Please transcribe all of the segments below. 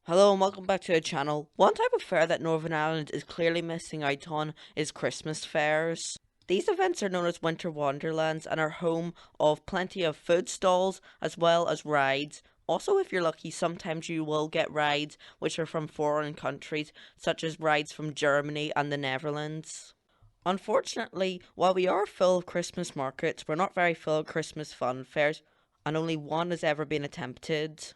Hello and welcome back to the channel. One type of fair that Northern Ireland is clearly missing out on is Christmas fairs. These events are known as winter wonderlands and are home of plenty of food stalls as well as rides. Also, if you're lucky, sometimes you will get rides which are from foreign countries, such as rides from Germany and the Netherlands. Unfortunately, while we are full of Christmas markets, we're not very full of Christmas fun fairs, and only one has ever been attempted.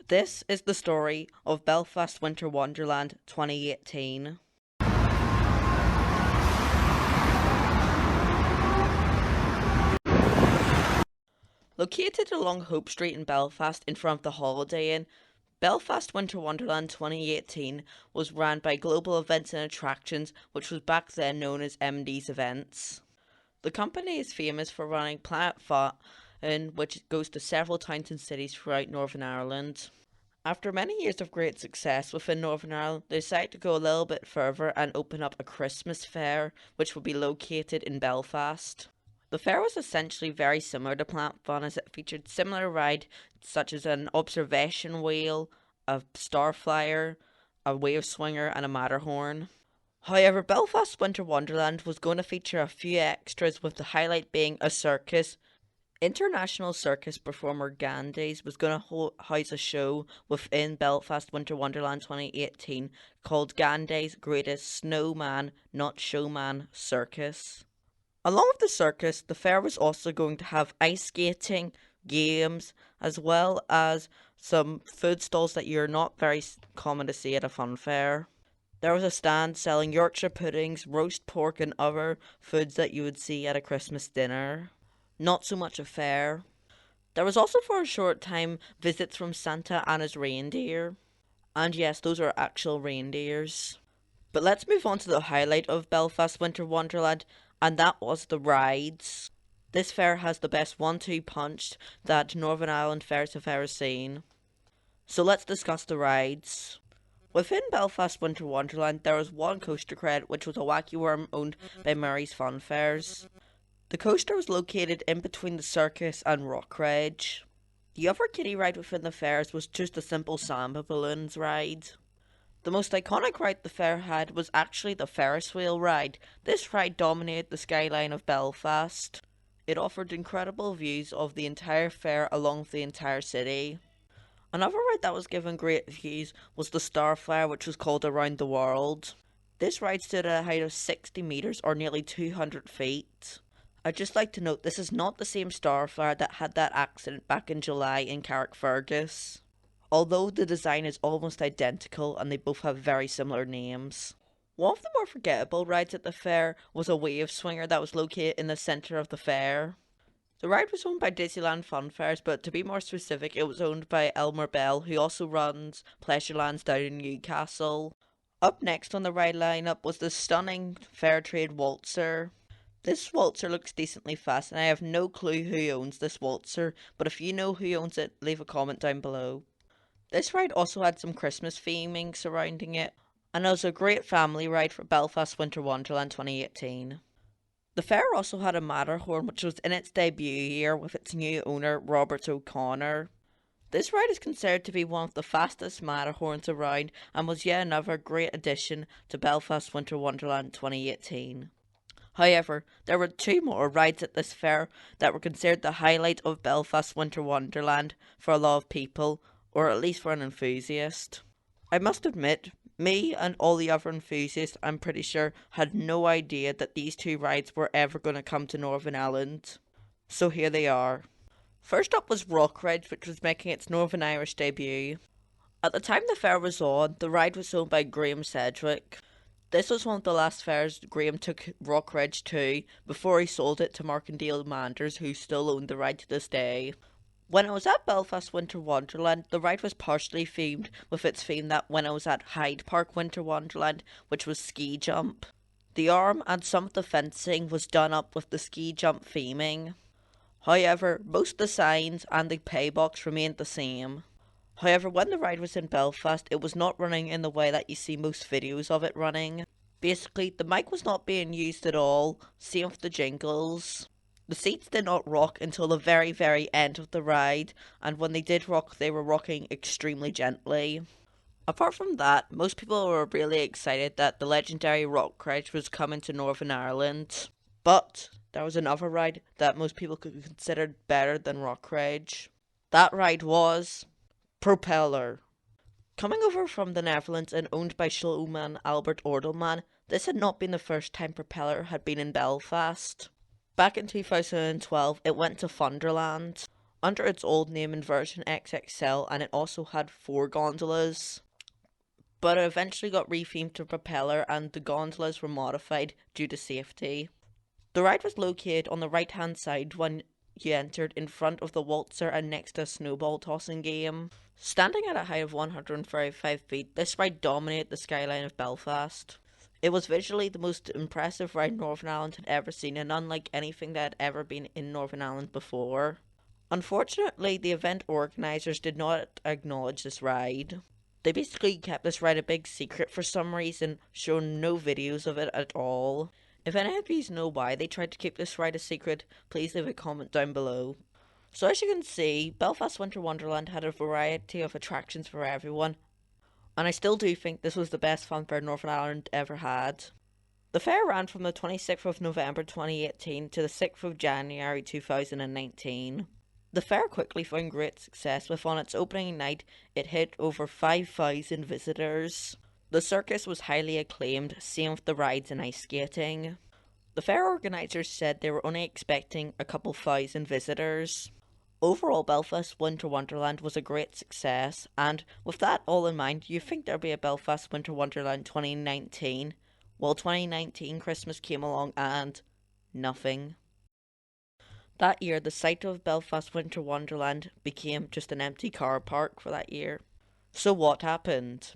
This is the story of Belfast Winter Wonderland 2018. Located along Hope Street in Belfast in front of the Holiday Inn, Belfast Winter Wonderland 2018 was ran by Global Events and Attractions, which was back then known as MD's Events. The company is famous for running Planet Fun, which goes to several towns and cities throughout Northern Ireland. After many years of great success within Northern Ireland, they decided to go a little bit further and open up a Christmas fair, which would be located in Belfast. The fair was essentially very similar to Planet Fun as it featured similar rides such as an observation wheel, a Starfire, a wave swinger and a Matterhorn. However, Belfast Winter Wonderland was going to feature a few extras, with the highlight being a circus. International circus performer Gandhi's was going to house a show within Belfast Winter Wonderland 2018 called Gandhi's Greatest Snowman Not Showman Circus. Along with the circus, the fair was also going to have ice skating, games, as well as some food stalls that you're not very common to see at a fun fair. There was a stand selling Yorkshire puddings, roast pork and other foods that you would see at a Christmas dinner. Not so much a fair. There was also for a short time visits from Santa and his reindeer. And yes, those are actual reindeers. But let's move on to the highlight of Belfast Winter Wonderland, and that was the rides. This fair has the best 1-2 punch that Northern Ireland fairs have ever seen. So let's discuss the rides. Within Belfast Winter Wonderland, there was one coaster credit, which was a wacky worm owned by Murray's Fun Fairs. The coaster was located in between the circus and Rockridge. The other kiddie ride within the fairs was just a simple Samba Balloons ride. The most iconic ride the fair had was actually the Ferris wheel ride. This ride dominated the skyline of Belfast. It offered incredible views of the entire fair along with the entire city. Another ride that was given great views was the Starfire, which was called Around the World. This ride stood at a height of 60 metres or nearly 200 feet. I'd just like to note this is not the same Starfire that had that accident back in July in Carrickfergus, although the design is almost identical and they both have very similar names. One of the more forgettable rides at the fair was a wave swinger that was located in the centre of the fair. The ride was owned by Disneyland Fun Fairs, but to be more specific, it was owned by Elmer Bell, who also runs Pleasurelands down in Newcastle. Up next on the ride lineup was the stunning Fairtrade Waltzer. This waltzer looks decently fast, and I have no clue who owns this waltzer, but if you know who owns it, leave a comment down below. This ride also had some Christmas theming surrounding it, and it was a great family ride for Belfast Winter Wonderland 2018. The fair also had a Matterhorn, which was in its debut year with its new owner, Robert O'Connor. This ride is considered to be one of the fastest Matterhorns around, and was yet another great addition to Belfast Winter Wonderland 2018. However, there were two more rides at this fair that were considered the highlight of Belfast Winter Wonderland for a lot of people, or at least for an enthusiast. I must admit, me and all the other enthusiasts, I'm pretty sure, had no idea that these two rides were ever going to come to Northern Ireland. So here they are. First up was Rockridge, which was making its Northern Irish debut. At the time the fair was on, the ride was owned by Graham Sedgwick. This was one of the last fairs Graham took Rockridge to before he sold it to Markendale Manders, who still owned the ride to this day. When it was at Belfast Winter Wonderland, the ride was partially themed with its theme that when it was at Hyde Park Winter Wonderland, which was ski jump. The arm and some of the fencing was done up with the ski jump theming. However, most of the signs and the pay box remained the same. However, when the ride was in Belfast, it was not running in the way that you see most videos of it running. Basically, the mic was not being used at all, same with the jingles. The seats did not rock until the very, very end of the ride, and when they did rock, they were rocking extremely gently. Apart from that, most people were really excited that the legendary rock ride was coming to Northern Ireland. But there was another ride that most people could consider better than rock ride. That ride was Propeller. Coming over from the Netherlands and owned by showman Albert Ordelman, this had not been the first time Propeller had been in Belfast. Back in 2012, it went to Wonderland under its old name in version XXL, and it also had 4 gondolas. But it eventually got rethemed to Propeller, and the gondolas were modified due to safety. The ride was located on the right hand side when you entered, in front of the waltzer and next to a snowball tossing game. Standing at a height of 135 feet, this ride dominated the skyline of Belfast. It was visually the most impressive ride Northern Ireland had ever seen, and unlike anything that had ever been in Northern Ireland before. Unfortunately, the event organisers did not acknowledge this ride. They basically kept this ride a big secret for some reason, showing no videos of it at all. If any of you know why they tried to keep this ride a secret, please leave a comment down below. So as you can see, Belfast Winter Wonderland had a variety of attractions for everyone, and I still do think this was the best funfair Northern Ireland ever had. The fair ran from the 26th of November 2018 to the 6th of January 2019. The fair quickly found great success, with on its opening night it hit over 5,000 visitors. The circus was highly acclaimed, same with the rides and ice skating. The fair organisers said they were only expecting a couple thousand visitors. Overall, Belfast Winter Wonderland was a great success, and with that all in mind, you think there'd be a Belfast Winter Wonderland 2019? Well, 2019 Christmas came along and nothing. That year, the site of Belfast Winter Wonderland became just an empty car park for that year. So what happened?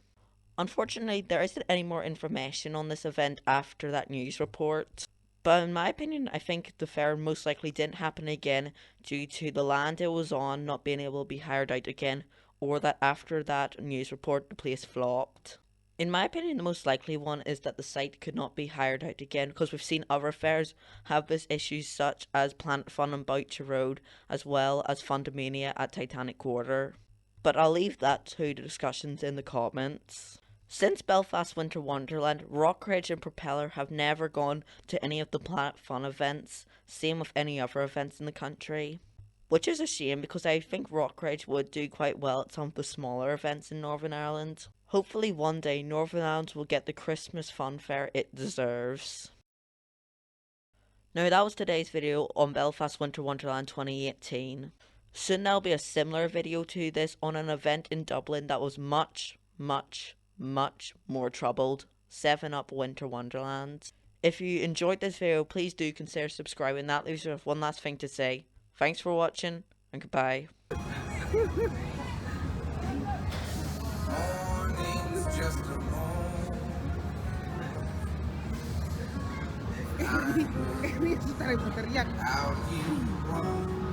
Unfortunately, there isn't any more information on this event after that news report. But in my opinion, I think the fair most likely didn't happen again due to the land it was on not being able to be hired out again, or that after that news report the place flopped. In my opinion, the most likely one is that the site could not be hired out again, because we've seen other fairs have this issues such as Planet Fun on Boucher Road, as well as Fundamania at Titanic Quarter. But I'll leave that to the discussions in the comments. Since Belfast Winter Wonderland, Rockridge and Propeller have never gone to any of the Planet Fun events, same with any other events in the country. Which is a shame, because I think Rockridge would do quite well at some of the smaller events in Northern Ireland. Hopefully one day Northern Ireland will get the Christmas funfair it deserves. Now that was today's video on Belfast Winter Wonderland 2018. Soon there'll be a similar video to this on an event in Dublin that was much more troubled, 7-Up Winter Wonderland. If you enjoyed this video, please do consider subscribing. That leaves me with one last thing to say. Thanks for watching, and goodbye. Just a moment. Out you